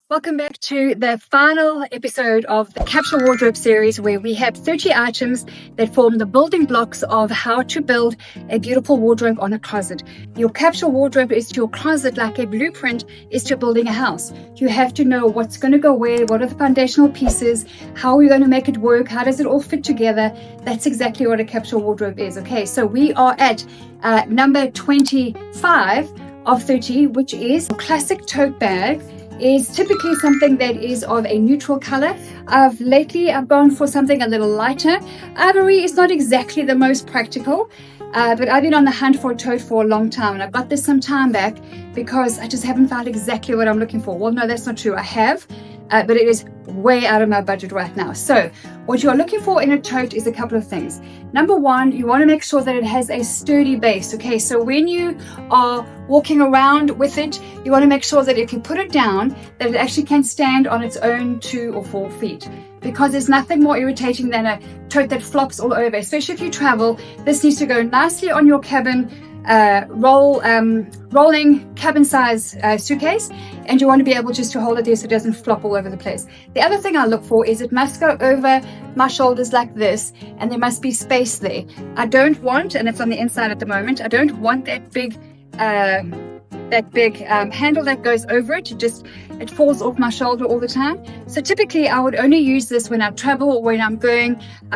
Welcome back to the final episode of the Capsule Wardrobe Series, where we have 30 items that form the building blocks of how to build a beautiful wardrobe on a closet. Your capsule wardrobe is to your closet like a blueprint is to building a house. You have to know what's going to go where, what are the foundational pieces, how are we going to make it work, how does it all fit together. That's exactly what a capsule wardrobe is. Okay, so we are at number 25 of 30, which is classic tote bag. Is typically something that is of a neutral color. Lately I've gone for something a little lighter. Ivory is not exactly the most practical, but I've been on the hunt for a tote for a long time, and I got this some time back because I just haven't found exactly what I'm looking for. Well, no, that's not true. I have, but it is way out of my budget right now. So what you're looking for in a tote is a couple of things. Number one, you want to make sure that it has a sturdy base. Okay, so when you are walking around with it, you want to make sure that if you put it down, that it actually can stand on its own 2 or 4 feet. Because there's nothing more irritating than a tote that flops all over, especially if you travel. This needs to go nicely on your cabin rolling cabin size suitcase, and you want to be able just to hold it there so it doesn't flop all over the place. The other thing I look for is it must go over my shoulders like this, and there must be space there. I don't want, and it's on the inside at the moment, I don't want that big handle that goes over it. It falls off my shoulder all the time. So typically I would only use this when I travel or when I've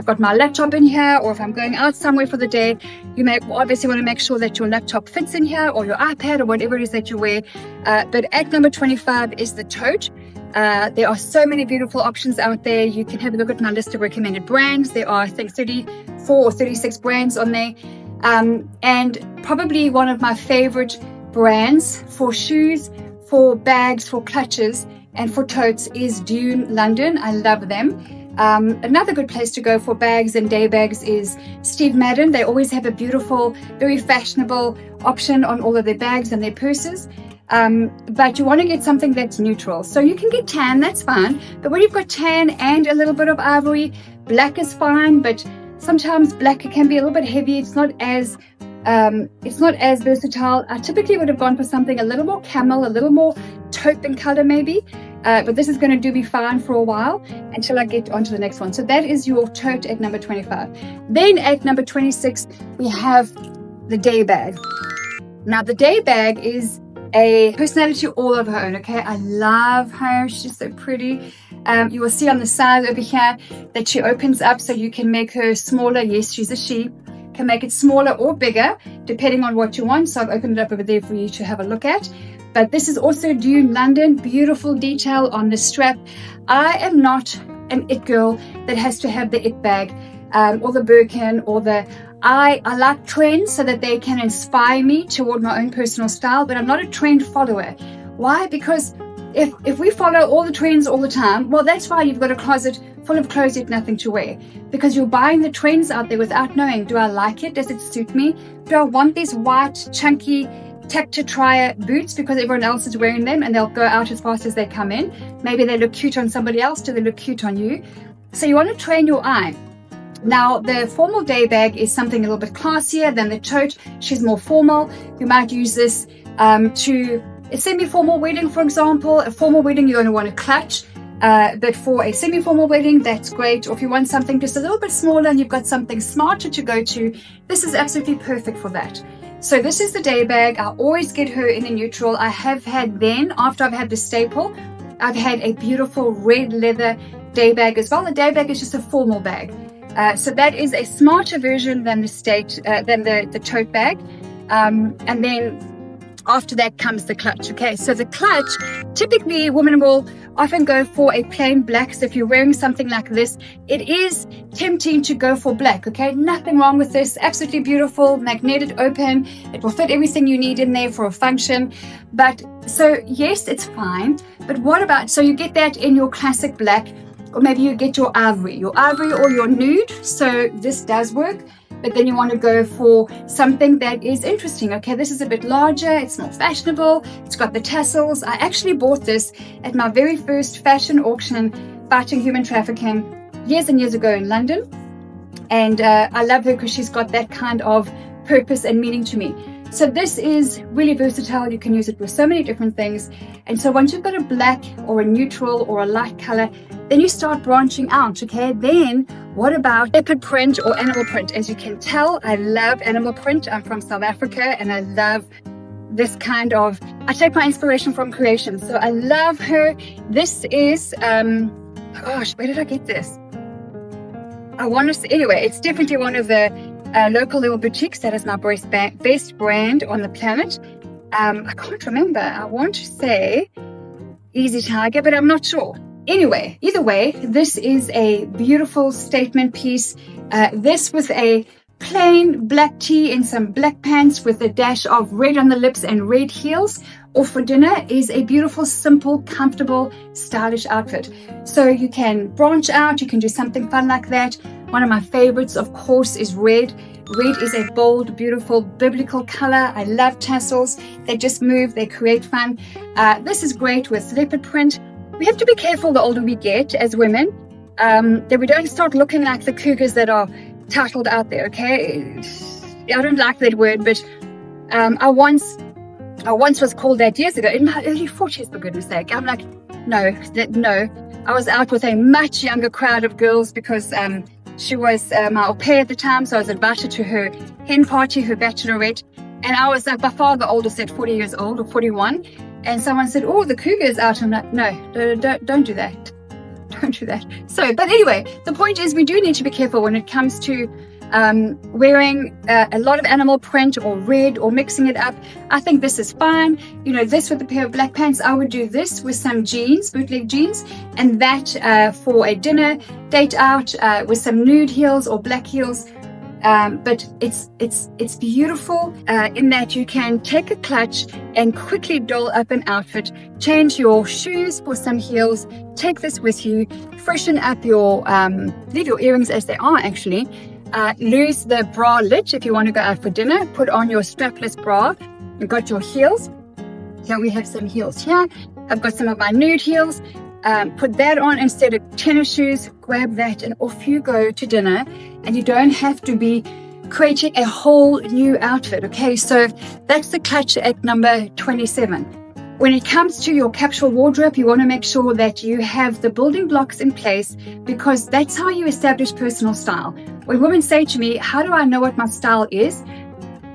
got my laptop in here, or if I'm going out somewhere for the day. You may obviously want to make sure that your laptop fits in here, or your iPad, or whatever it is that you wear. But at number 25 is the tote. There are so many beautiful options out there. You can have a look at my list of recommended brands. There are, I think, 34 or 36 brands on there. And probably one of my favorite brands for shoes, for bags, for clutches, and for totes is Dune London. I love them. Another good place to go for bags and day bags is Steve Madden. They always have a beautiful, very fashionable option on all of their bags and their purses. But you want to get something that's neutral. So you can get tan, that's fine. But when you've got tan and a little bit of ivory, black is fine, but sometimes black can be a little bit heavy. It's not as versatile. I typically would have gone for something a little more camel, a little more taupe in color maybe, but this is going to do me fine for a while until I get onto the next one. So that is your tote at number 25. Then at number 26 we have the day bag. Now the day bag is a personality all of her own. Okay, I love her. She's so pretty. You will see on the side over here that she opens up so you can make her smaller. Yes, she's a she. Can make it smaller or bigger depending on what you want. So I've opened it up over there for you to have a look at. But this is also Dune London. Beautiful detail on the strap. I am not an it girl that has to have the it bag or the Birkin or the... I like trends so that they can inspire me toward my own personal style, but I'm not a trend follower. Why? Because if we follow all the trends all the time, well, that's why you've got a closet full of clothes yet nothing to wear, because you're buying the trends out there without knowing, do I like it? Does it suit me? Do I want these white, chunky, tactor boots because everyone else is wearing them and they'll go out as fast as they come in? Maybe they look cute on somebody else. Do they look cute on you? So you want to train your eye. Now, the formal day bag is something a little bit classier than the tote. She's more formal. You might use this to a semi-formal wedding, for example. A formal wedding, you're going to want a clutch. But for a semi-formal wedding, that's great. Or if you want something just a little bit smaller and you've got something smarter to go to, this is absolutely perfect for that. So this is the day bag. I always get her in a neutral. I have had then, after I've had the staple, I've had a beautiful red leather day bag as well. The day bag is just a formal bag. So that is a smarter version than the tote bag. And then after that comes the clutch. Okay, so the clutch, typically women will often go for a plain black. So if you're wearing something like this, it is tempting to go for black. Okay, nothing wrong with this. Absolutely beautiful, magneted open. It will fit everything you need in there for a function. But so yes, it's fine. But what about, so you get that in your classic black, or maybe you get your ivory or your nude. So this does work. But then you want to go for something that is interesting. Okay, this is a bit larger, it's more fashionable, it's got the tassels. I actually bought this at my very first fashion auction fighting human trafficking years and years ago in London. And I love her because she's got that kind of purpose and meaning to me. So this is really versatile. You can use it with so many different things. And so once you've got a black or a neutral or a light color, then you start branching out, okay? Then what about leopard print or animal print? As you can tell, I love animal print. I'm from South Africa and I love this kind of, I take my inspiration from creation. So I love her. This is, gosh, where did I get this? I want to, anyway, it's definitely one of the local little boutiques. That is my best brand on the planet. I can't remember. I want to say Easy Tiger, but I'm not sure. Anyway, either way, this is a beautiful statement piece. This with a plain black tee and some black pants with a dash of red on the lips and red heels, or for dinner, is a beautiful, simple, comfortable, stylish outfit. So you can branch out, you can do something fun like that. One of my favorites, of course, is red. Red is a bold, beautiful, biblical color. I love tassels. They just move, they create fun. This is great with leopard print. We have to be careful the older we get as women, that we don't start looking like the cougars that are titled out there, okay? I don't like that word, but I once was called that years ago, in my early 40s, for goodness sake. I'm like, no. I was out with a much younger crowd of girls because she was my au pair at the time, so I was invited to her hen party, her bachelorette, and I was by far the oldest at 40 years old, or 41, and someone said, oh, the cougar is out. I'm like, no, don't do that. Don't do that. So, but anyway, the point is we do need to be careful when it comes to wearing a lot of animal print or red or mixing it up. I think this is fine. You know, this with a pair of black pants, I would do this with some jeans, bootleg jeans, and that for a dinner date out with some nude heels or black heels. But it's beautiful in that you can take a clutch and quickly doll up an outfit, change your shoes for some heels, take this with you, freshen up your, leave your earrings as they are actually, lose the bra lid if you want to go out for dinner, put on your strapless bra, you've got your heels. Here we have some heels here. I've got some of my nude heels. Put that on instead of tennis shoes, grab that and off you go to dinner, and you don't have to be creating a whole new outfit, okay? So that's the clutch at number 27. When it comes to your capsule wardrobe, you want to make sure that you have the building blocks in place, because that's how you establish personal style. When women say to me, how do I know what my style is?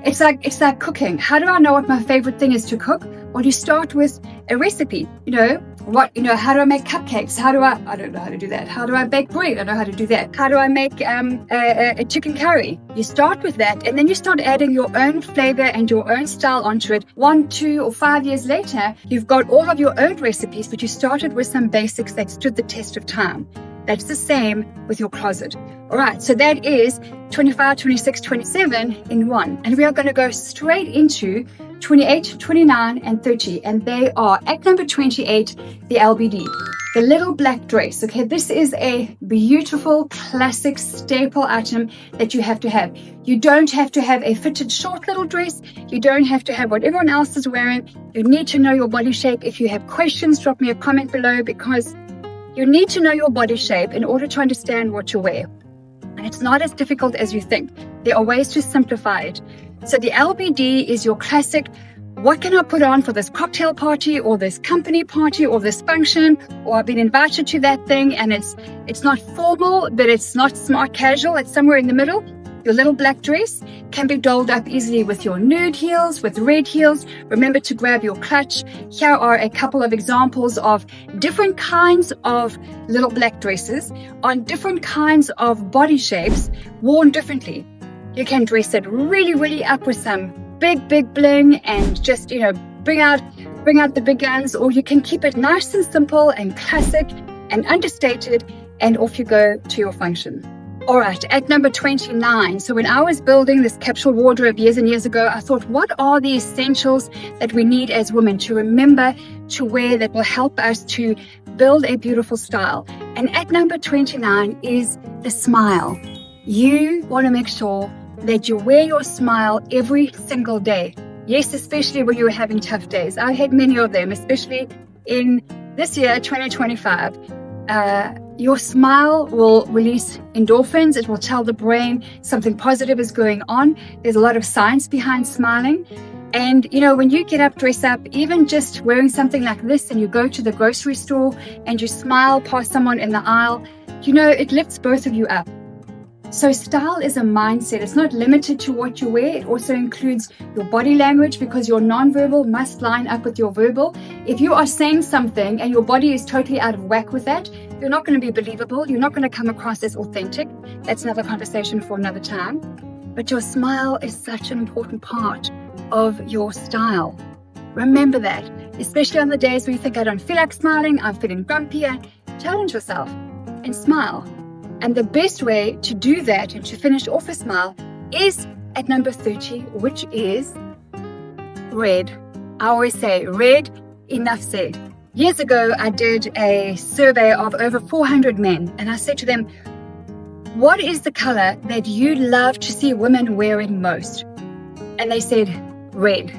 It's like cooking. How do I know what my favorite thing is to cook? Well, you start with a recipe. How do I make cupcakes? I don't know how to do that. How do I bake bread? I know how to do that. How do I make a chicken curry? You start with that, and then you start adding your own flavor and your own style onto it. 1, 2, or 5 years later, you've got all of your own recipes, but you started with some basics that stood the test of time. That's the same with your closet. All right, so that is 25, 26, 27 in one. And we are going to go straight into 28, 29, and 30. And they are at number 28, the LBD, the little black dress. Okay, this is a beautiful, classic staple item that you have to have. You don't have to have a fitted short little dress. You don't have to have what everyone else is wearing. You need to know your body shape. If you have questions, drop me a comment below, because you need to know your body shape in order to understand what you wear. And it's not as difficult as you think. There are ways to simplify it. So the LBD is your classic, what can I put on for this cocktail party or this company party or this function, or I've been invited to that thing and it's not formal, but it's not smart casual, it's somewhere in the middle. Your little black dress can be dolled up easily with your nude heels, with red heels. Remember to grab your clutch. Here are a couple of examples of different kinds of little black dresses on different kinds of body shapes, worn differently. You can dress it really, really up with some big bling and just, bring out the big guns, or you can keep it nice and simple and classic and understated, and off you go to your function. All right, at number 29. So when I was building this capsule wardrobe years and years ago, I thought, what are the essentials that we need as women to remember to wear that will help us to build a beautiful style? And at number 29 is the smile. You want to make sure that you wear your smile every single day. Yes, especially when you're having tough days. I had many of them, especially in this year, 2025. Your smile will release endorphins. It will tell the brain something positive is going on. There's a lot of science behind smiling. And, when you get up, dress up, even just wearing something like this, and you go to the grocery store and you smile past someone in the aisle, it lifts both of you up. So style is a mindset. It's not limited to what you wear. It also includes your body language, because your nonverbal must line up with your verbal. If you are saying something and your body is totally out of whack with that, you're not going to be believable. You're not going to come across as authentic. That's another conversation for another time. But your smile is such an important part of your style. Remember that, especially on the days where you think, I don't feel like smiling, I'm feeling grumpy. Challenge yourself and smile. And the best way to do that and to finish off a smile is at number 30, which is red. I always say red, enough said. Years ago, I did a survey of over 400 men, and I said to them, what is the color that you love to see women wearing most? And they said red.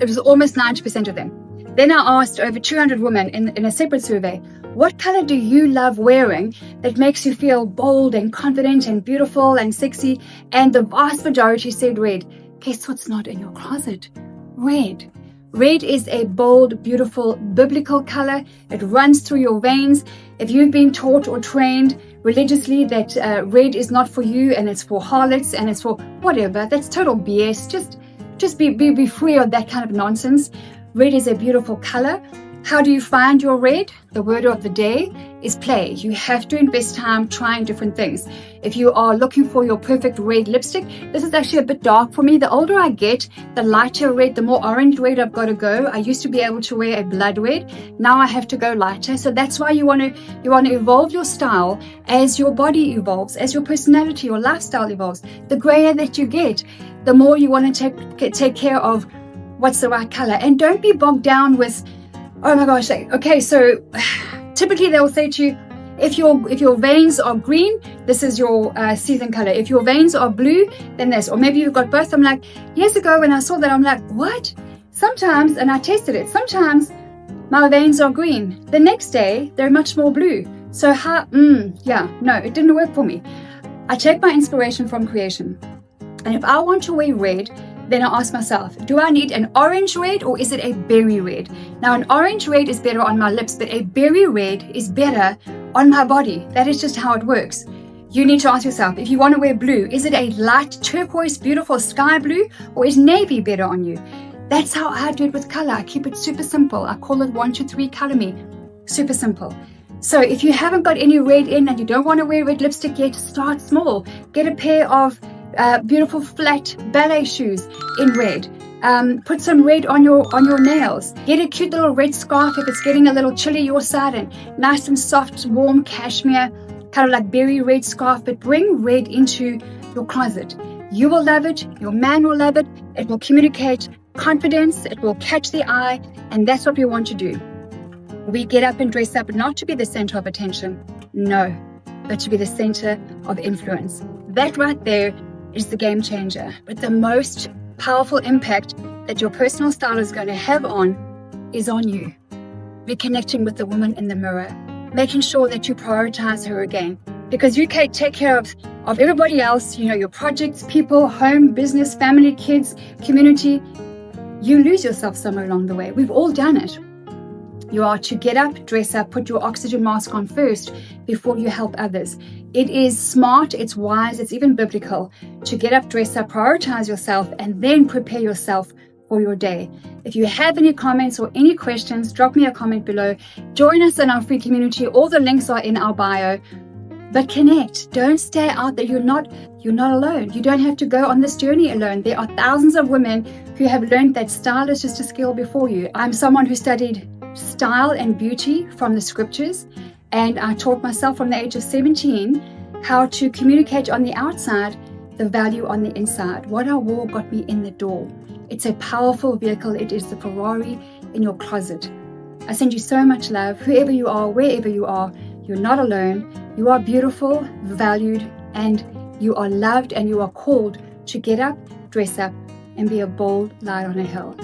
It was almost 90% of them. Then I asked over 200 women in a separate survey, what color do you love wearing that makes you feel bold and confident and beautiful and sexy? And the vast majority said red. Guess what's not in your closet? Red. Red is a bold, beautiful, biblical color. It runs through your veins. If you've been taught or trained religiously that red is not for you and it's for harlots and it's for whatever, that's total BS. Just be free of that kind of nonsense. Red is a beautiful color. How do you find your red? The word of the day is play. You have to invest time trying different things. If you are looking for your perfect red lipstick, this is actually a bit dark for me. The older I get, the lighter red, the more orange red I've got to go. I used to be able to wear a blood red. Now I have to go lighter. So that's why you want to evolve your style as your body evolves, as your personality, your lifestyle evolves. The grayer that you get, the more you want to take care of what's the right color. And don't be bogged down with, oh my gosh, okay, so typically they'll say to you, if your veins are green, this is your season color. If your veins are blue, then this. Or maybe you've got both. I'm like, years ago when I saw that, I'm like, what? Sometimes, and I tested it, sometimes my veins are green. The next day, they're much more blue. So no, it didn't work for me. I take my inspiration from creation. And if I want to wear red, then I ask myself, do I need an orange red or is it a berry red? Now, an orange red is better on my lips, but a berry red is better on my body. That is just how it works. You need to ask yourself, if you want to wear blue, is it a light turquoise, beautiful sky blue, or is navy better on you? That's how I do it with color. I keep it super simple. I call it 1, 2, 3 color me. Super simple. So if you haven't got any red in and you don't want to wear red lipstick yet, start small. Get a pair of beautiful flat ballet shoes in red. Put some red on your nails. Get a cute little red scarf if it's getting a little chilly your side, and nice and soft, warm cashmere, kind of like berry red scarf, but bring red into your closet. You will love it. Your man will love it. It will communicate confidence. It will catch the eye, and that's what we want to do. We get up and dress up not to be the center of attention, no, but to be the center of influence. That right there is the game changer. But the most powerful impact that your personal style is going to have is on you. Reconnecting with the woman in the mirror, making sure that you prioritize her again, because you can take care of everybody else, your projects, people, home, business, family, kids, community. You lose yourself somewhere along the way. We've all done it. You are to get up, dress up, put your oxygen mask on first before you help others. It is smart, it's wise, it's even biblical to get up, dress up, prioritize yourself, and then prepare yourself for your day. If you have any comments or any questions, drop me a comment below. Join us in our free community. All the links are in our bio. But connect. Don't stay out there. You're not alone. You don't have to go on this journey alone. There are thousands of women who have learned that style is just a skill before you. I'm someone who studied style and beauty from the scriptures, and I taught myself from the age of 17 how to communicate on the outside the value on the inside. What I wore got me in the door. It's a powerful vehicle. It is the Ferrari in your closet. I send you so much love. Whoever you are, wherever you are, you're not alone. You are beautiful, valued, and you are loved, and you are called to get up, dress up, and be a bold light on a hill.